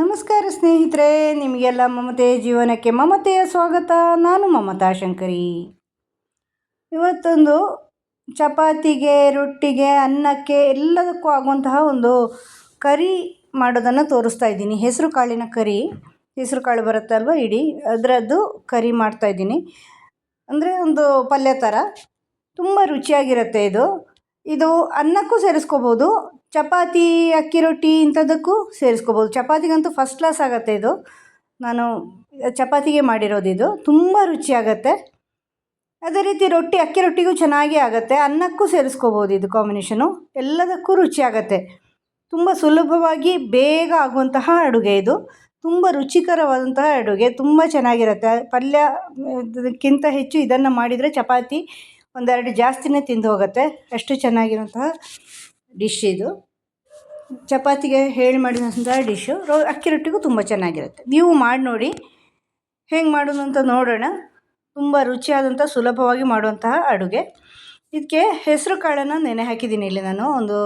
ನಮಸ್ಕಾರ ಸ್ನೇಹಿತರೆ, ನಿಮಗೆಲ್ಲ ಮಮತೆ ಜೀವನಕ್ಕೆ ಮಮತೆಯ ಸ್ವಾಗತ. ನಾನು ಮಮತಾ ಶಂಕರಿ. ಇವತ್ತೊಂದು ಚಪಾತಿಗೆ, ರೊಟ್ಟಿಗೆ, ಅನ್ನಕ್ಕೆ ಎಲ್ಲದಕ್ಕೂ ಆಗುವಂತಹ ಒಂದು ಕರಿ ಮಾಡೋದನ್ನು ತೋರಿಸ್ತಾ ಇದ್ದೀನಿ. ಹೆಸರು ಕಾಳಿನ ಕರಿ, ಹೆಸರು ಕಾಳು ಬರುತ್ತಲ್ವ ಇಡೀ ಅದರದ್ದು ಕರಿ ಮಾಡ್ತಾಯಿದ್ದೀನಿ. ಅಂದರೆ ಒಂದು ಪಲ್ಯ ಥರ ತುಂಬ ರುಚಿಯಾಗಿರುತ್ತೆ. ಇದು ಅನ್ನಕ್ಕೂ ಸೇರಿಸ್ಕೋಬೋದು, ಚಪಾತಿ, ಅಕ್ಕಿ ರೊಟ್ಟಿ ಇಂಥದ್ದಕ್ಕೂ ಸೇರಿಸ್ಕೋಬೋದು. ಚಪಾತಿಗಂತೂ ಫಸ್ಟ್ ಕ್ಲಾಸ್ ಆಗುತ್ತೆ. ನಾನು ಚಪಾತಿಗೆ ಮಾಡಿರೋದು. ತುಂಬ ರುಚಿಯಾಗತ್ತೆ. ಅದೇ ರೀತಿ ರೊಟ್ಟಿ, ಅಕ್ಕಿ ರೊಟ್ಟಿಗೂ ಚೆನ್ನಾಗೇ ಆಗುತ್ತೆ. ಅನ್ನಕ್ಕೂ ಸೇರಿಸ್ಕೋಬೋದು. ಇದು ಕಾಂಬಿನೇಷನು ಎಲ್ಲದಕ್ಕೂ ರುಚಿಯಾಗತ್ತೆ. ತುಂಬ ಸುಲಭವಾಗಿ ಬೇಗ ಆಗುವಂತಹ ಅಡುಗೆ ಇದು. ತುಂಬ ರುಚಿಕರವಾದಂತಹ ಅಡುಗೆ, ತುಂಬ ಚೆನ್ನಾಗಿರುತ್ತೆ. ಪಲ್ಯಕ್ಕಿಂತ ಹೆಚ್ಚು ಇದನ್ನು ಮಾಡಿದರೆ ಚಪಾತಿ ಒಂದೆರಡು ಜಾಸ್ತಿನೇ ತಿಂದು ಹೋಗುತ್ತೆ, ಅಷ್ಟು ಚೆನ್ನಾಗಿರುವಂತಹ ಡಿಶ್ ಇದು. ಚಪಾತಿಗೆ ಹೇಳಿ ಮಾಡಿದಂತಹ ಡಿಶ್ಶು. ಅಕ್ಕಿ ರೊಟ್ಟಿಗೂ ತುಂಬ ಚೆನ್ನಾಗಿರುತ್ತೆ. ನೀವು ಮಾಡಿ ನೋಡಿ, ಹೇಗೆ ಮಾಡೋದು ಅಂತ ನೋಡೋಣ. ತುಂಬ ರುಚಿಯಾದಂಥ ಸುಲಭವಾಗಿ ಮಾಡುವಂತಹ ಅಡುಗೆ. ಇದಕ್ಕೆ ಹೆಸರು ಕಾಳನ್ನು ನೆನೆ ಹಾಕಿದ್ದೀನಿ. ಇಲ್ಲಿ ನಾನು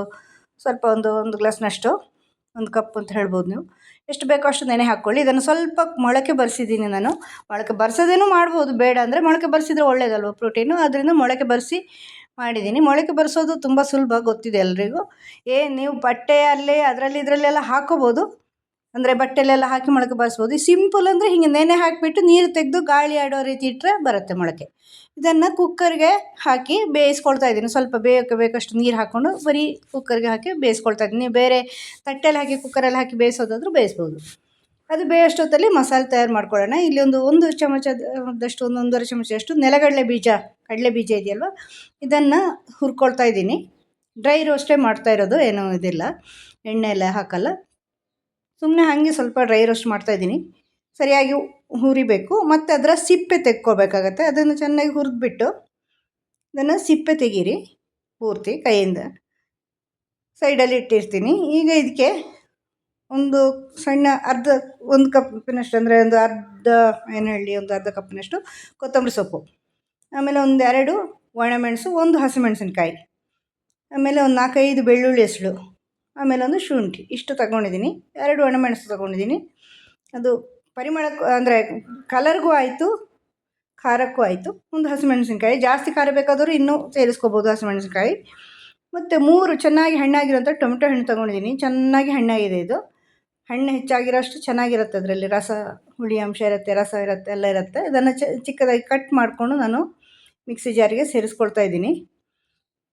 ಸ್ವಲ್ಪ ಒಂದು ಗ್ಲಾಸ್ನಷ್ಟು, ಒಂದು ಕಪ್ ಅಂತ ಹೇಳ್ಬೋದು ನೀವು. ಎಷ್ಟು ಬೇಕೋ ಅಷ್ಟು ನೆನೆ ಹಾಕ್ಕೊಳ್ಳಿ. ಇದನ್ನು ಸ್ವಲ್ಪ ಮೊಳಕೆ ಬರೆಸಿದ್ದೀನಿ ನಾನು. ಮೊಳಕೆ ಬರೆಸೋದೇನೂ ಮಾಡ್ಬೋದು, ಬೇಡ ಅಂದರೆ ಮೊಳಕೆ ಬರೆಸಿದ್ರೆ ಒಳ್ಳೇದಲ್ವ ಪ್ರೋಟೀನು, ಅದರಿಂದ ಮೊಳಕೆ ಬರೆಸಿ ಮಾಡಿದ್ದೀನಿ. ಮೊಳಕೆ ಬರೆಸೋದು ತುಂಬ ಸುಲಭ, ಗೊತ್ತಿದೆ ಎಲ್ರಿಗೂ. ನೀವು ಬಟ್ಟೆಯಲ್ಲಿ ಅದರಲ್ಲಿ ಇದರಲ್ಲೆಲ್ಲ ಹಾಕೋಬೋದು, ಅಂದರೆ ಬಟ್ಟೆಲೆಲ್ಲ ಹಾಕಿ ಮೊಳಕೆ ಬರೆಸ್ಬೋದು. ಸಿಂಪಲ್ ಅಂದರೆ ಹೀಗೆ ನೆನೆ ಹಾಕಿಬಿಟ್ಟು ನೀರು ತೆಗೆದು ಗಾಳಿ ಆಡೋ ರೀತಿ ಇಟ್ಟರೆ ಬರುತ್ತೆ ಮೊಳಕೆ. ಇದನ್ನು ಕುಕ್ಕರ್ಗೆ ಹಾಕಿ ಬೇಯಿಸ್ಕೊಳ್ತಾ ಇದ್ದೀನಿ. ಸ್ವಲ್ಪ ಬೇಕಷ್ಟು ನೀರು ಹಾಕ್ಕೊಂಡು ಬರೀ ಕುಕ್ಕರ್ಗೆ ಹಾಕಿ ಬೇಯಿಸ್ಕೊಳ್ತಾ ಇದ್ದೀನಿ. ಬೇರೆ ತಟ್ಟೆಯಲ್ಲಿ ಹಾಕಿ ಕುಕ್ಕರಲ್ಲಿ ಹಾಕಿ ಬೇಯಿಸೋದಾದರೂ ಬೇಯಿಸ್ಬೋದು. ಅದು ಬೇಯೋಷ್ಟೊತ್ತಲ್ಲಿ ಮಸಾಲೆ ತಯಾರು ಮಾಡ್ಕೊಳ್ಳೋಣ. ಇಲ್ಲಿ ಒಂದು ಚಮಚದಷ್ಟು, ಒಂದೂವರೆ ಚಮಚದಷ್ಟು ಕಡಲೆ ಬೀಜ ಇದೆಯಲ್ವ, ಇದನ್ನು ಹುರ್ಕೊಳ್ತಾ ಇದ್ದೀನಿ. ಡ್ರೈ ರೋಸ್ಟೇ ಮಾಡ್ತಾ ಇರೋದು, ಏನೂ ಇದಿಲ್ಲ, ಎಣ್ಣೆ ಎಲ್ಲ ಹಾಕಲ್ಲ. ಸುಮ್ಮನೆ ಹಾಗೆ ಸ್ವಲ್ಪ ಡ್ರೈ ರೋಸ್ಟ್ ಮಾಡ್ತಾಯಿದ್ದೀನಿ. ಸರಿಯಾಗಿ ಹುರಿಬೇಕು. ಮತ್ತು ಅದರ ಸಿಪ್ಪೆ ತೆಕ್ಕೋಬೇಕಾಗತ್ತೆ. ಅದನ್ನು ಚೆನ್ನಾಗಿ ಹುರಿದ್ಬಿಟ್ಟು ಇದನ್ನು ಸಿಪ್ಪೆ ತೆಗೀರಿ ಪೂರ್ತಿ ಕೈಯಿಂದ. ಸೈಡಲ್ಲಿ ಇಟ್ಟಿರ್ತೀನಿ. ಈಗ ಇದಕ್ಕೆ ಒಂದು ಸಣ್ಣ ಒಂದು ಕಪ್ಪಿನಷ್ಟು, ಅಂದರೆ ಒಂದು ಅರ್ಧ ಕಪ್ಪಿನಷ್ಟು ಕೊತ್ತಂಬರಿ ಸೊಪ್ಪು, ಆಮೇಲೆ 2 ಒಣಮೆಣಸು, 1 ಹಸಿಮೆಣಸಿನ್ಕಾಯಿ, ಆಮೇಲೆ ಒಂದು 4-5 ಬೆಳ್ಳುಳ್ಳಿ ಹೆಸಳು, ಆಮೇಲೆ ಒಂದು ಶುಂಠಿ, ಇಷ್ಟು ತಗೊಂಡಿದ್ದೀನಿ. 2 ಒಣಮೆಣಸು ತಗೊಂಡಿದ್ದೀನಿ. ಅದು ಪರಿಮಳಕ್ಕೂ, ಅಂದರೆ ಕಲರ್ಗೂ ಆಯಿತು, ಖಾರಕ್ಕೂ ಆಯಿತು. 1 ಹಸಿಮೆಣಸಿನ್ಕಾಯಿ, ಜಾಸ್ತಿ ಖಾರ ಬೇಕಾದರೂ ಇನ್ನೂ ಸೇರಿಸ್ಕೋಬೋದು ಹಸಿಮೆಣಸಿನ್ಕಾಯಿ. ಮತ್ತು 3 ಚೆನ್ನಾಗಿ ಹಣ್ಣಾಗಿರೋಂಥ ಟೊಮೆಟೊ ಹಣ್ಣು ತೊಗೊಂಡಿದ್ದೀನಿ. ಚೆನ್ನಾಗಿ ಹಣ್ಣಾಗಿದೆ ಇದು. ಹಣ್ಣು ಹೆಚ್ಚಾಗಿರೋಷ್ಟು ಚೆನ್ನಾಗಿರುತ್ತೆ. ಅದರಲ್ಲಿ ಹುಳಿ ಅಂಶ ಇರುತ್ತೆ, ರಸ ಇರುತ್ತೆ, ಎಲ್ಲ ಇರುತ್ತೆ. ಇದನ್ನು ಚಿಕ್ಕದಾಗಿ ಕಟ್ ಮಾಡಿಕೊಂಡು ನಾನು ಮಿಕ್ಸಿ ಜಾರಿಗೆ ಸೇರಿಸ್ಕೊಳ್ತಾ ಇದ್ದೀನಿ.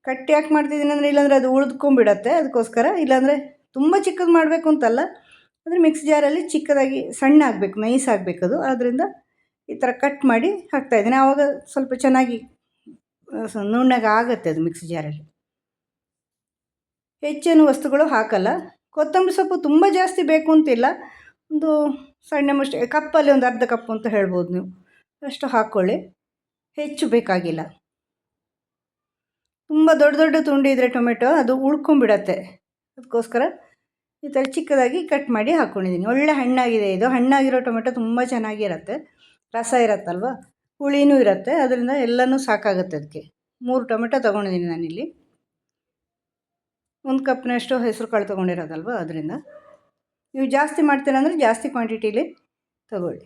ಕಟ್ ಯಾಕೆ ಮಾಡ್ತಿದ್ದೀನಿ ಅಂದರೆ, ಇಲ್ಲಾಂದರೆ ಅದು ಉಳಿದ್ಕೊಂಡ್ಬಿಡತ್ತೆ, ಅದಕ್ಕೋಸ್ಕರ. ಇಲ್ಲಾಂದರೆ ತುಂಬ ಚಿಕ್ಕದು ಮಾಡಬೇಕು ಅಂತಲ್ಲ, ಅಂದರೆ ಮಿಕ್ಸಿ ಜಾರಲ್ಲಿ ಚಿಕ್ಕದಾಗಿ ಸಣ್ಣ ಆಗಬೇಕು, ನೈಸ್ ಆಗಬೇಕದು. ಆದ್ದರಿಂದ ಈ ಥರ ಕಟ್ ಮಾಡಿ ಹಾಕ್ತಾಯಿದ್ದೀನಿ. ಆವಾಗ ಸ್ವಲ್ಪ ಚೆನ್ನಾಗಿ ನುಣ್ಣಗೆ ಆಗುತ್ತೆ ಅದು ಮಿಕ್ಸಿ ಜಾರಲ್ಲಿ. ಹೆಚ್ಚೇನು ವಸ್ತುಗಳು ಹಾಕಲ್ಲ. ಕೊತ್ತಂಬರಿ ಸೊಪ್ಪು ತುಂಬ ಜಾಸ್ತಿ ಬೇಕು ಅಂತಿಲ್ಲ, ಒಂದು ಸಣ್ಣ ಕಪ್ಪಲ್ಲಿ ಒಂದು ಅರ್ಧ ಕಪ್ಪು ಅಂತ ಹೇಳ್ಬೋದು ನೀವು, ಅಷ್ಟು ಹಾಕ್ಕೊಳ್ಳಿ. ಹೆಚ್ಚು ಬೇಕಾಗಿಲ್ಲ. ತುಂಬ ದೊಡ್ಡ ತುಂಡು ಇದ್ದರೆ ಟೊಮೆಟೊ ಅದು ಉಳ್ಕೊಂಬಿಡತ್ತೆ, ಅದಕ್ಕೋಸ್ಕರ ಈ ಥರ ಚಿಕ್ಕದಾಗಿ ಕಟ್ ಮಾಡಿ ಹಾಕ್ಕೊಂಡಿದ್ದೀನಿ. ಒಳ್ಳೆ ಹಣ್ಣಾಗಿದೆ ಇದು. ಹಣ್ಣಾಗಿರೋ ಟೊಮೆಟೊ ತುಂಬ ಚೆನ್ನಾಗಿರುತ್ತೆ, ರಸ ಇರುತ್ತಲ್ವ, ಹುಳಿನೂ ಇರುತ್ತೆ. ಅದರಿಂದ ಎಲ್ಲನೂ ಸಾಕಾಗುತ್ತೆ ಅದಕ್ಕೆ. 3 ಟೊಮೆಟೊ ತೊಗೊಂಡಿದ್ದೀನಿ ನಾನಿಲ್ಲಿ. 1 ಕಪ್ನಷ್ಟು ಹೆಸರು ಕಾಳು ತೊಗೊಂಡಿರೋದಲ್ವ, ಅದರಿಂದ. ನೀವು ಜಾಸ್ತಿ ಮಾಡ್ತೀರ ಅಂದರೆ ಜಾಸ್ತಿ ಕ್ವಾಂಟಿಟೀಲಿ ತಗೊಳ್ಳಿ.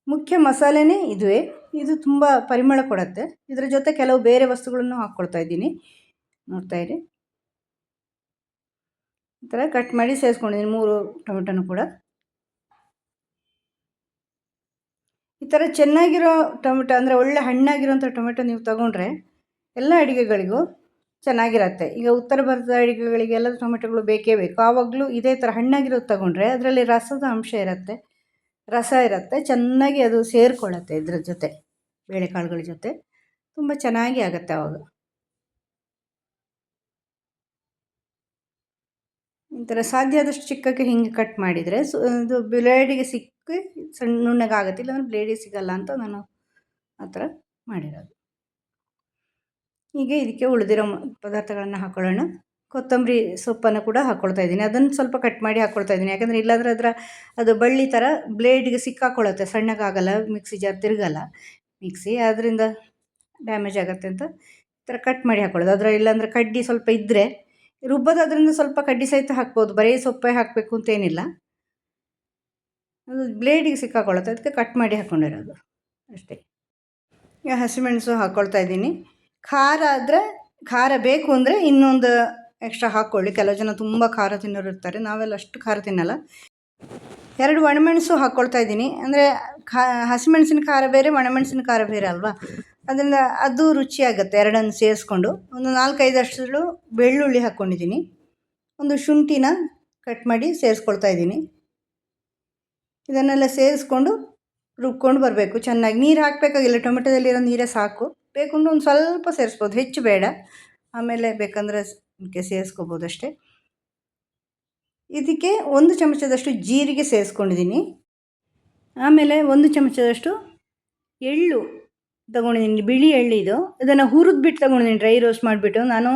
ಮುಖ್ಯ ಮಸಾಲೆನೇ ಇದುವೇ. ಇದು ತುಂಬ ಪರಿಮಳ ಕೊಡುತ್ತೆ. ಇದರ ಜೊತೆ ಕೆಲವು ಬೇರೆ ವಸ್ತುಗಳನ್ನು ಹಾಕ್ಕೊಳ್ತಾ ಇದ್ದೀನಿ, ನೋಡ್ತಾ ಇರಿ. ಈ ಥರ ಕಟ್ ಮಾಡಿ ಸೇರಿಸ್ಕೊಂಡಿದ್ದೀನಿ 3 ಟೊಮೆಟೊನೂ ಕೂಡ. ಈ ಥರ ಚೆನ್ನಾಗಿರೋ ಟೊಮೆಟೊ, ಅಂದರೆ ಒಳ್ಳೆ ಹಣ್ಣಾಗಿರೋಂಥ ಟೊಮೆಟೊ ನೀವು ತಗೊಂಡ್ರೆ ಎಲ್ಲ ಅಡುಗೆಗಳಿಗೂ ಚೆನ್ನಾಗಿರುತ್ತೆ. ಈಗ ಉತ್ತರ ಭಾರತದ ಅಡುಗೆಗಳಿಗೆಲ್ಲ ಟೊಮೆಟೊಗಳು ಬೇಕೇ ಬೇಕು. ಆವಾಗಲೂ ಇದೇ ಥರ ಹಣ್ಣಾಗಿರೋದು ತಗೊಂಡ್ರೆ ಅದರಲ್ಲಿ ರಸದ ಅಂಶ ಇರುತ್ತೆ, ರಸ ಇರುತ್ತೆ, ಚೆನ್ನಾಗಿ ಅದು ಸೇರಿಕೊಳ್ಳುತ್ತೆ ಇದ್ರ ಜೊತೆ, ಬೇಳೆಕಾಳುಗಳ ಜೊತೆ. ತುಂಬ ಚೆನ್ನಾಗಿ ಆಗುತ್ತೆ ಆವಾಗ. ಈ ಥರ ಸಾಧ್ಯ ಆದಷ್ಟು ಚಿಕ್ಕಕ್ಕೆ ಹಿಂಗೆ ಕಟ್ ಮಾಡಿದರೆ ಇದು ಬ್ಲೇಡಿಗೆ ಸಿಕ್ಕಿ ಸಣ್ಣ ನುಣ್ಣಗಾಗುತ್ತೆ. ಇಲ್ಲಾಂದರೆ ಬ್ಲೇಡಿಗೆ ಸಿಗಲ್ಲ ಅಂತ ನಾನು ಆ ಥರ ಮಾಡಿರೋದು. ಹೀಗೆ ಇದಕ್ಕೆ ಉಳಿದಿರೋ ಪದಾರ್ಥಗಳನ್ನು ಹಾಕ್ಕೊಳ್ಳೋಣ. ಕೊತ್ತಂಬರಿ ಸೊಪ್ಪನ್ನು ಕೂಡ ಹಾಕ್ಕೊಳ್ತಾ ಇದ್ದೀನಿ. ಅದನ್ನು ಸ್ವಲ್ಪ ಕಟ್ ಮಾಡಿ ಹಾಕ್ಕೊಳ್ತಾ ಇದ್ದೀನಿ, ಯಾಕಂದರೆ ಇಲ್ಲಾಂದರೆ ಅದು ಬಳ್ಳಿ ಥರ ಬ್ಲೇಡಿಗೆ ಸಿಕ್ಕಾಕೊಳ್ಳುತ್ತೆ, ಸಣ್ಣಗಾಗಲ್ಲ, ಮಿಕ್ಸಿ ಜಾರ್ ತಿರುಗಲ್ಲ ಮಿಕ್ಸಿ, ಅದರಿಂದ ಡ್ಯಾಮೇಜ್ ಆಗುತ್ತೆ ಅಂತ ಈ ಥರ ಕಟ್ ಮಾಡಿ ಹಾಕ್ಕೊಳ್ಳೋದು. ಇಲ್ಲಾಂದರೆ ಕಡ್ಡಿ ಸ್ವಲ್ಪ ಇದ್ದರೆ ರುಬ್ಬೋದಾದ್ರಿಂದ ಸ್ವಲ್ಪ ಕಡ್ಡಿ ಸಹಿತ ಹಾಕ್ಬೋದು, ಬರೀ ಸೊಪ್ಪೇ ಹಾಕಬೇಕು ಅಂತೇನಿಲ್ಲ. ಅದು ಬ್ಲೇಡಿಗೆ ಸಿಕ್ಕಾಕೊಳ್ಳುತ್ತೆ, ಅದಕ್ಕೆ ಕಟ್ ಮಾಡಿ ಹಾಕ್ಕೊಂಡಿರೋದು ಅಷ್ಟೇ. ಈಗ ಹಸಿಮೆಣಸು ಹಾಕ್ಕೊಳ್ತಾ ಇದ್ದೀನಿ. ಖಾರ ಆದರೆ ಖಾರ ಬೇಕು ಅಂದರೆ ಇನ್ನೊಂದು ಎಕ್ಸ್ಟ್ರಾ ಹಾಕ್ಕೊಳ್ಳಿ. ಕೆಲವು ಜನ ತುಂಬ ಖಾರ ತಿನ್ನೋರು ಇರ್ತಾರೆ, ನಾವೆಲ್ಲ ಅಷ್ಟು ಖಾರ ತಿನ್ನಲ್ಲ. 2 ಒಣಮೆಣಸು ಹಾಕ್ಕೊಳ್ತಾ ಇದ್ದೀನಿ. ಅಂದರೆ ಹಸಿಮೆಣಸಿನ ಖಾರ ಬೇರೆ, ಒಣಮೆಣಸಿನ ಖಾರ ಬೇರೆ ಅಲ್ವಾ, ಅದರಿಂದ ಅದು ರುಚಿಯಾಗುತ್ತೆ. ಎರಡನ್ನು ಸೇರಿಸ್ಕೊಂಡು ಒಂದು 4-5 ಬೆಳ್ಳುಳ್ಳಿ ಹಾಕ್ಕೊಂಡಿದ್ದೀನಿ. ಒಂದು ಶುಂಠಿನ ಕಟ್ ಮಾಡಿ ಸೇರಿಸ್ಕೊಳ್ತಾ ಇದ್ದೀನಿ. ಇದನ್ನೆಲ್ಲ ಸೇರಿಸ್ಕೊಂಡು ರುಬ್ಕೊಂಡು ಬರಬೇಕು ಚೆನ್ನಾಗಿ. ನೀರು ಹಾಕಬೇಕಾಗಿಲ್ಲ, ಟೊಮೆಟೊದಲ್ಲಿರೋ ನೀರೇ ಸಾಕು. ಬೇಕಂದ್ರೆ ಒಂದು ಸ್ವಲ್ಪ ಸೇರಿಸ್ಬೋದು, ಹೆಚ್ಚು ಬೇಡ. ಆಮೇಲೆ ಬೇಕಂದರೆ ಇದಕ್ಕೆ ಸೇರಿಸ್ಕೋಬೋದು ಅಷ್ಟೇ. ಇದಕ್ಕೆ 1 ಚಮಚದಷ್ಟು ಜೀರಿಗೆ ಸೇರಿಸ್ಕೊಂಡಿದ್ದೀನಿ. ಆಮೇಲೆ 1 ಚಮಚದಷ್ಟು ಎಳ್ಳು ತೊಗೊಂಡಿದ್ದೀನಿ, ಬಿಳಿ ಎಳ್ಳಿದು. ಇದನ್ನು ಹುರಿದ್ಬಿಟ್ಟು ತೊಗೊಂಡಿದ್ದೀನಿ, ಡ್ರೈ ರೋಸ್ಟ್ ಮಾಡಿಬಿಟ್ಟು. ನಾನು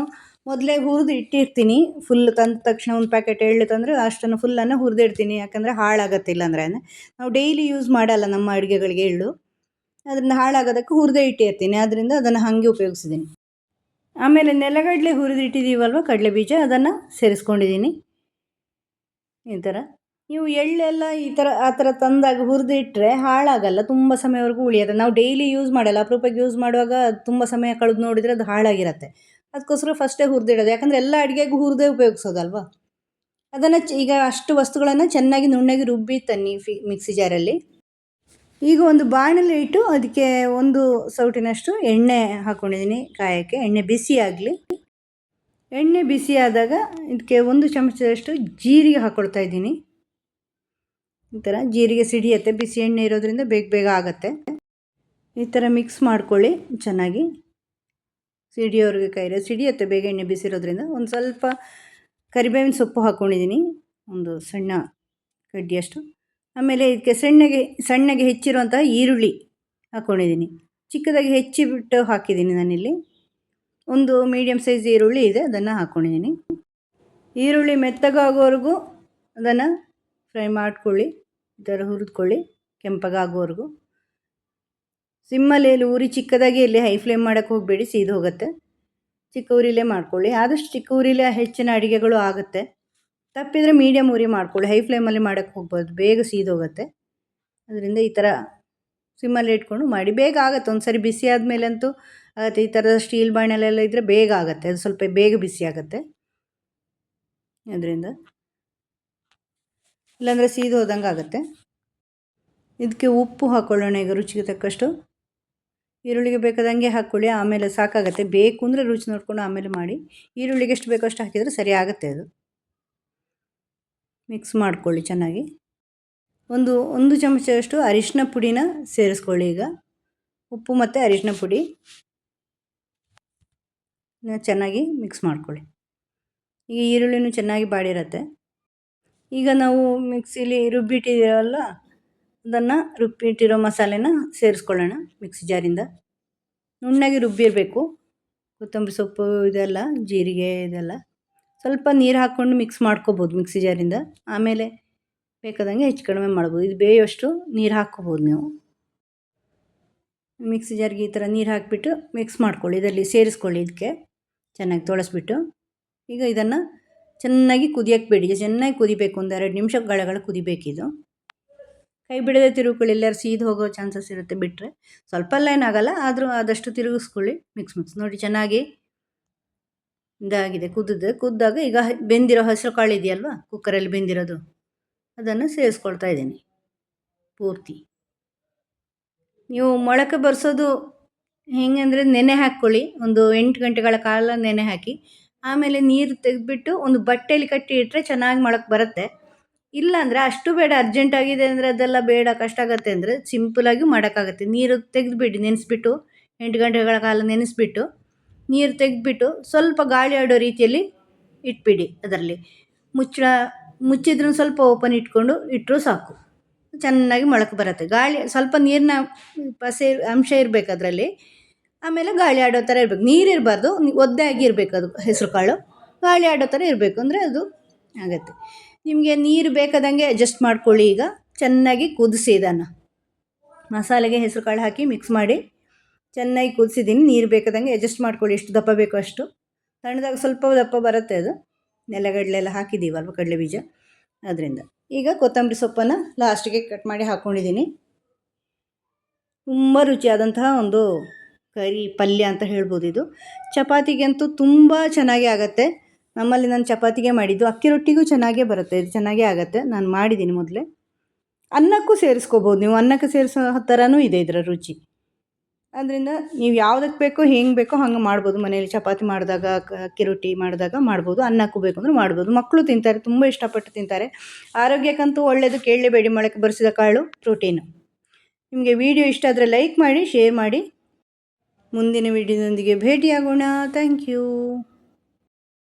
ಮೊದಲೇ ಹುರಿದು ಇಟ್ಟಿರ್ತೀನಿ. ಫುಲ್ ತಂದ ತಕ್ಷಣ ಒಂದು ಪ್ಯಾಕೆಟ್ ಎಳ್ಳು ತಂದರೆ ಅಷ್ಟನ್ನು ಫುಲ್ಲನ್ನು ಹುರಿದಿಡ್ತೀನಿ, ಯಾಕಂದರೆ ಹಾಳಾಗತ್ತೆ. ಇಲ್ಲಾಂದರೆ ನಾವು ಡೈಲಿ ಯೂಸ್ ಮಾಡಲ್ಲ ನಮ್ಮ ಅಡುಗೆಗಳಿಗೆ ಎಳ್ಳು, ಅದರಿಂದ ಹಾಳಾಗೋದಕ್ಕೆ ಹುರಿದೇ ಇಟ್ಟಿರ್ತೀನಿ. ಆದ್ದರಿಂದ ಅದನ್ನು ಹಾಗೆ ಉಪಯೋಗಿಸಿದ್ದೀನಿ. ಆಮೇಲೆ ನೆಲಗಡಲೆ ಹುರಿದಿಟ್ಟಿದ್ದೀವಲ್ವ, ಕಡಲೆ ಬೀಜ, ಅದನ್ನು ಸೇರಿಸ್ಕೊಂಡಿದ್ದೀನಿ. ಈ ಥರ ನೀವು ಎಳ್ಳೆಲ್ಲ ಆ ಥರ ತಂದಾಗ ಹುರಿದಿಟ್ಟರೆ ಹಾಳಾಗಲ್ಲ, ತುಂಬ ಸಮಯವರೆಗೂ ಉಳಿಯೋದು. ನಾವು ಡೈಲಿ ಯೂಸ್ ಮಾಡಲ್ಲ, ಅಪರೂಪಕ್ಕೆ ಯೂಸ್ ಮಾಡುವಾಗ ತುಂಬ ಸಮಯ ಕಳೆದು ನೋಡಿದರೆ ಅದು ಹಾಳಾಗಿರುತ್ತೆ. ಅದಕ್ಕೋಸ್ಕರ ಫಸ್ಟೇ ಹುರಿದಿಡೋದು, ಯಾಕಂದರೆ ಎಲ್ಲ ಅಡುಗೆಗೂ ಹುರಿದೇ ಉಪಯೋಗಿಸೋದಲ್ವ. ಅದನ್ನು ಈಗ ಅಷ್ಟು ವಸ್ತುಗಳನ್ನು ಚೆನ್ನಾಗಿ ನುಣ್ಣಗೆ ರುಬ್ಬಿ ತನ್ನಿ ಮಿಕ್ಸಿ ಜಾರಲ್ಲಿ. ಈಗ ಒಂದು ಬಾಣಲೆ ಇಟ್ಟು ಅದಕ್ಕೆ 1 ಸೌಟಿನಷ್ಟು ಎಣ್ಣೆ ಹಾಕ್ಕೊಂಡಿದ್ದೀನಿ ಕಾಯೋಕ್ಕೆ. ಎಣ್ಣೆ ಬಿಸಿ ಆಗಲಿ. ಎಣ್ಣೆ ಬಿಸಿ ಆದಾಗ ಇದಕ್ಕೆ 1 ಚಮಚದಷ್ಟು ಜೀರಿಗೆ ಹಾಕ್ಕೊಳ್ತಾ ಇದ್ದೀನಿ. ಈ ಥರ ಜೀರಿಗೆ ಸಿಡಿಯುತ್ತೆ, ಬಿಸಿ ಎಣ್ಣೆ ಇರೋದ್ರಿಂದ ಬೇಗ ಆಗುತ್ತೆ. ಈ ಥರ ಮಿಕ್ಸ್ ಮಾಡ್ಕೊಳ್ಳಿ ಚೆನ್ನಾಗಿ. ಸಿಡಿಯೋರಿಗೆ ಸಿಡಿಯುತ್ತೆ ಬೇಗ, ಎಣ್ಣೆ ಬಿಸಿರೋದ್ರಿಂದ. ಒಂದು ಸ್ವಲ್ಪ ಕರಿಬೇವಿನ ಸೊಪ್ಪು ಹಾಕ್ಕೊಂಡಿದ್ದೀನಿ, ಒಂದು ಸಣ್ಣ ಕಡ್ಡಿಯಷ್ಟು. ಆಮೇಲೆ ಇದಕ್ಕೆ ಸಣ್ಣಗೆ ಹೆಚ್ಚಿರುವಂತಹ ಈರುಳ್ಳಿ ಹಾಕ್ಕೊಂಡಿದ್ದೀನಿ. ಚಿಕ್ಕದಾಗಿ ಹೆಚ್ಚಿಬಿಟ್ಟು ಹಾಕಿದ್ದೀನಿ ನಾನಿಲ್ಲಿ. ಒಂದು ಮೀಡಿಯಮ್ ಸೈಜ್ ಈರುಳ್ಳಿ ಇದೆ, ಅದನ್ನು ಹಾಕ್ಕೊಂಡಿದ್ದೀನಿ. ಈರುಳ್ಳಿ ಮೆತ್ತಗಾಗೋವರೆಗೂ ಅದನ್ನು ಫ್ರೈ ಮಾಡ್ಕೊಳ್ಳಿ. ಈ ಥರ ಹುರಿದ್ಕೊಳ್ಳಿ ಕೆಂಪಗಾಗೋವರೆಗೂ. ಸಿಮ್ಮಲ್ಲಿ ಉರಿ ಚಿಕ್ಕದಾಗಿ ಇಲ್ಲಿ ಹೈ ಫ್ಲೇಮ್ ಮಾಡೋಕ್ಕೆ ಹೋಗಬೇಡಿ, ಸೀದು ಹೋಗುತ್ತೆ. ಚಿಕ್ಕ ಉರಿಲೇ ಮಾಡ್ಕೊಳ್ಳಿ. ಆದಷ್ಟು ಚಿಕ್ಕ ಉರಿಲೇ ಹೆಚ್ಚಿನ ಅಡುಗೆಗಳು ಆಗುತ್ತೆ. ತಪ್ಪಿದರೆ ಮೀಡಿಯಮ್ ಉರಿ ಮಾಡ್ಕೊಳ್ಳಿ, ಹೈ ಫ್ಲೇಮಲ್ಲಿ ಮಾಡೋಕ್ಕೆ ಹೋಗ್ಬೋದು, ಬೇಗ ಸೀದೋಗುತ್ತೆ. ಅದರಿಂದ ಈ ಥರ ಸಿಮ್ಮಲ್ಲಿ ಇಟ್ಕೊಂಡು ಮಾಡಿ, ಬೇಗ ಆಗುತ್ತೆ. ಒಂದು ಸರಿ ಬಿಸಿ ಆದಮೇಲಂತೂ ಆಗುತ್ತೆ. ಈ ಥರದ ಸ್ಟೀಲ್ ಬಾಣಲೆಲ್ಲ ಇದ್ದರೆ ಬೇಗ ಆಗುತ್ತೆ, ಅದು ಸ್ವಲ್ಪ ಬೇಗ ಬಿಸಿ ಆಗುತ್ತೆ. ಅದರಿಂದ ಇಲ್ಲಾಂದರೆ ಸೀದು ಹೋದಂಗೆ ಆಗುತ್ತೆ. ಇದಕ್ಕೆ ಉಪ್ಪು ಹಾಕ್ಕೊಳ್ಳೋಣ ಈಗ ರುಚಿಗೆ ತಕ್ಕಷ್ಟು. ಈರುಳ್ಳಿಗೆ ಬೇಕಾದಂಗೆ ಹಾಕ್ಕೊಳ್ಳಿ, ಆಮೇಲೆ ಸಾಕಾಗುತ್ತೆ. ಬೇಕು ಅಂದರೆ ರುಚಿ ನೋಡಿಕೊಂಡು ಆಮೇಲೆ ಮಾಡಿ. ಈರುಳ್ಳಿಗೆ ಎಷ್ಟು ಬೇಕೋ ಅಷ್ಟು ಹಾಕಿದರೆ ಸರಿ ಆಗುತ್ತೆ. ಅದು ಮಿಕ್ಸ್ ಮಾಡ್ಕೊಳ್ಳಿ ಚೆನ್ನಾಗಿ. ಒಂದು ಚಮಚದಷ್ಟು ಅರಿಶಿನ ಪುಡಿನ ಸೇರಿಸ್ಕೊಳ್ಳಿ. ಈಗ ಉಪ್ಪು ಮತ್ತು ಅರಿಶಿನ ಪುಡಿ ಚೆನ್ನಾಗಿ ಮಿಕ್ಸ್ ಮಾಡ್ಕೊಳ್ಳಿ. ಈಗ ಈರುಳ್ಳಿನೂ ಚೆನ್ನಾಗಿ ಬಾಡಿರುತ್ತೆ. ಈಗ ನಾವು ಮಿಕ್ಸಿಲಿ ರುಬ್ಬಿಟ್ಟಿದ್ದೀವಲ್ಲ, ಅದನ್ನು ರುಬ್ಬಿಟ್ಟಿರೋ ಮಸಾಲೆನ ಸೇರಿಸ್ಕೊಳ್ಳೋಣ ಮಿಕ್ಸಿ ಜಾರಿಂದ. ನುಣ್ಣಗೆ ರುಬ್ಬಿರಬೇಕು. ಕೊತ್ತಂಬರಿ ಸೊಪ್ಪು ಇದೆಲ್ಲ, ಜೀರಿಗೆ ಇದೆಲ್ಲ. ಸ್ವಲ್ಪ ನೀರು ಹಾಕ್ಕೊಂಡು ಮಿಕ್ಸ್ ಮಾಡ್ಕೋಬೋದು ಮಿಕ್ಸಿ ಜಾರಿಂದ. ಆಮೇಲೆ ಬೇಕಾದಂಗೆ ಹೆಚ್ಚು ಕಡಿಮೆ ಮಾಡ್ಬೋದು. ಇದು ಬೇಯೋಷ್ಟು ನೀರು ಹಾಕ್ಕೋಬೋದು ನೀವು. ಮಿಕ್ಸಿ ಜಾರಿಗೆ ಈ ಥರ ನೀರು ಹಾಕಿಬಿಟ್ಟು ಮಿಕ್ಸ್ ಮಾಡ್ಕೊಳ್ಳಿ. ಇದರಲ್ಲಿ ಸೇರಿಸ್ಕೊಳ್ಳಿ. ಇದಕ್ಕೆ ಚೆನ್ನಾಗಿ ತೊಳೆಸ್ಬಿಟ್ಟು ಈಗ ಇದನ್ನು ಚೆನ್ನಾಗಿ ಕುದಿಯೋಕ್ಕೆ ಬಿಡಿ. ಚೆನ್ನಾಗಿ ಕುದಿಬೇಕು, ಒಂದು 2 ನಿಮಿಷಗಳ ಕುದಿಬೇಕಿದು. ಕೈ ಬಿಡದೆ ತಿರುಗ್ಕೊಳ್ಳಿ, ಎಲ್ಲರೂ ಸೀದು ಹೋಗೋ ಚಾನ್ಸಸ್ ಇರುತ್ತೆ ಬಿಟ್ಟರೆ. ಸ್ವಲ್ಪ ಎಲ್ಲ ಏನಾಗಲ್ಲ, ಆದರೂ ಆದಷ್ಟು ತಿರುಗಿಸ್ಕೊಳ್ಳಿ. ಮಿಕ್ಸ್ ನೋಡಿ ಚೆನ್ನಾಗಿ ಇದಾಗಿದೆ, ಕುದ್ದಾಗ ಈಗ ಬೆಂದಿರೋ ಹಸಿರು ಕಾಳು ಇದೆಯಲ್ವ, ಕುಕ್ಕರಲ್ಲಿ ಬೆಂದಿರೋದು, ಅದನ್ನು ಸೇರಿಸ್ಕೊಳ್ತಾ ಇದ್ದೀನಿ ಪೂರ್ತಿ. ನೀವು ಮೊಳಕೆ ಬರೆಸೋದು ಹೆಂಗಂದರೆ ನೆನೆ ಹಾಕ್ಕೊಳ್ಳಿ, ಒಂದು 8 ಗಂಟೆಗಳ ಕಾಲ ನೆನೆ ಹಾಕಿ. ಆಮೇಲೆ ನೀರು ತೆಗೆದುಬಿಟ್ಟು ಒಂದು ಬಟ್ಟೆಯಲ್ಲಿ ಕಟ್ಟಿ ಇಟ್ಟರೆ ಚೆನ್ನಾಗಿ ಮೊಳಕೆ ಬರುತ್ತೆ. ಇಲ್ಲಾಂದರೆ ಅಷ್ಟು ಬೇಡ, ಅರ್ಜೆಂಟಾಗಿದೆ ಅಂದರೆ ಅದೆಲ್ಲ ಬೇಡ, ಕಷ್ಟ ಆಗುತ್ತೆ ಅಂದರೆ ಸಿಂಪಲಾಗಿ ಮಾಡೋಕ್ಕಾಗತ್ತೆ. ನೀರು ತೆಗೆದುಬಿಡಿ, ನೆನೆಸ್ಬಿಟ್ಟು 8 ಗಂಟೆಗಳ ಕಾಲ ನೆನೆಸ್ಬಿಟ್ಟು ನೀರು ತೆಗೆದುಬಿಟ್ಟು ಸ್ವಲ್ಪ ಗಾಳಿ ಆಡೋ ರೀತಿಯಲ್ಲಿ ಇಟ್ಬಿಡಿ. ಅದರಲ್ಲಿ ಮುಚ್ಚಿದ್ರೂ ಸ್ವಲ್ಪ ಓಪನ್ ಇಟ್ಟರೂ ಸಾಕು, ಚೆನ್ನಾಗಿ ಮೊಳಕೆ ಬರುತ್ತೆ. ಗಾಳಿ ಸ್ವಲ್ಪ ನೀರಿನ ಪಸೆ ಅಂಶ ಇರಬೇಕು ಅದರಲ್ಲಿ. ಆಮೇಲೆ ಗಾಳಿ ಆಡೋ ಥರ ಇರಬೇಕು, ನೀರು ಇರಬಾರ್ದು, ಒದ್ದೆ ಆಗಿರಬೇಕು. ಅದು ಹೆಸರು ಕಾಳು ಗಾಳಿ ಆಡೋ ಥರ ಇರಬೇಕು, ಅಂದರೆ ಅದು ಆಗುತ್ತೆ. ನಿಮಗೆ ನೀರು ಬೇಕಾದಂಗೆ ಅಡ್ಜಸ್ಟ್ ಮಾಡ್ಕೊಳ್ಳಿ. ಈಗ ಚೆನ್ನಾಗಿ ಕುದಿಸಿ, ಇದನ್ನು ಮಸಾಲೆಗೆ ಹೆಸರು ಕಾಳು ಹಾಕಿ ಮಿಕ್ಸ್ ಮಾಡಿ ಚೆನ್ನಾಗಿ ಕುದಿಸಿದ್ದೀನಿ. ನೀರು ಬೇಕಾದಂಗೆ ಅಡ್ಜಸ್ಟ್ ಮಾಡ್ಕೊಳ್ಳಿ, ಎಷ್ಟು ದಪ್ಪ ಬೇಕೋ ಅಷ್ಟು. ತಣ್ಣದಾಗ ಸ್ವಲ್ಪ ದಪ್ಪ ಬರುತ್ತೆ ಅದು. ನೆಲಗಡಲೆ ಎಲ್ಲ ಹಾಕಿದ್ದೀವಲ್ವ ಕಡಲೆ ಬೀಜ ಅದರಿಂದ. ಈಗ ಕೊತ್ತಂಬರಿ ಸೊಪ್ಪನ್ನು ಲಾಸ್ಟಿಗೆ ಕಟ್ ಮಾಡಿ ಹಾಕ್ಕೊಂಡಿದ್ದೀನಿ. ತುಂಬ ರುಚಿಯಾದಂತಹ ಒಂದು ಕರಿ ಪಲ್ಯ ಅಂತ ಹೇಳ್ಬೋದು ಇದು. ಚಪಾತಿಗಂತೂ ತುಂಬ ಚೆನ್ನಾಗೇ ಆಗುತ್ತೆ. ನಮ್ಮಲ್ಲಿ ನಾನು ಚಪಾತಿಗೆ ಮಾಡಿದ್ದು, ಅಕ್ಕಿ ರೊಟ್ಟಿಗೂ ಚೆನ್ನಾಗೇ ಬರುತ್ತೆ, ಇದು ಚೆನ್ನಾಗೇ ಆಗುತ್ತೆ. ನಾನು ಮಾಡಿದ್ದೀನಿ ಮೊದಲೇ. ಅನ್ನಕ್ಕೂ ಸೇರಿಸ್ಕೋಬೋದು ನೀವು, ಅನ್ನಕ್ಕೆ ಸೇರಿಸೋ ಥರನೂ ಇದೆ ಇದರ ರುಚಿ. ಅದರಿಂದ ನೀವು ಯಾವುದಕ್ಕೆ ಬೇಕೋ ಹೆಂಗೆ ಬೇಕೋ ಹಂಗೆ ಮಾಡ್ಬೋದು. ಮನೇಲಿ ಚಪಾತಿ ಮಾಡಿದಾಗ, ಅಕ್ಕಿ ರೊಟ್ಟಿ ಮಾಡಿದಾಗ ಮಾಡ್ಬೋದು. ಅನ್ನಕ್ಕೂ ಬೇಕು ಅಂದರೆ ಮಾಡ್ಬೋದು. ಮಕ್ಕಳು ತಿಂತಾರೆ, ತುಂಬ ಇಷ್ಟಪಟ್ಟು ತಿಂತಾರೆ. ಆರೋಗ್ಯಕ್ಕಂತೂ ಒಳ್ಳೆಯದು. ಕೇಳಲೇಬೇಡಿ, ಮೊಳಕೆ ಬರಿಸಿದ ಕಾಳು ಪ್ರೋಟೀನು. ನಿಮಗೆ ವಿಡಿಯೋ ಇಷ್ಟ ಆದರೆ ಲೈಕ್ ಮಾಡಿ, ಶೇರ್ ಮಾಡಿ. ಮುಂದಿನ ವಿಡಿಯೋದೊಂದಿಗೆ ಭೇಟಿಯಾಗೋಣ. Thank you.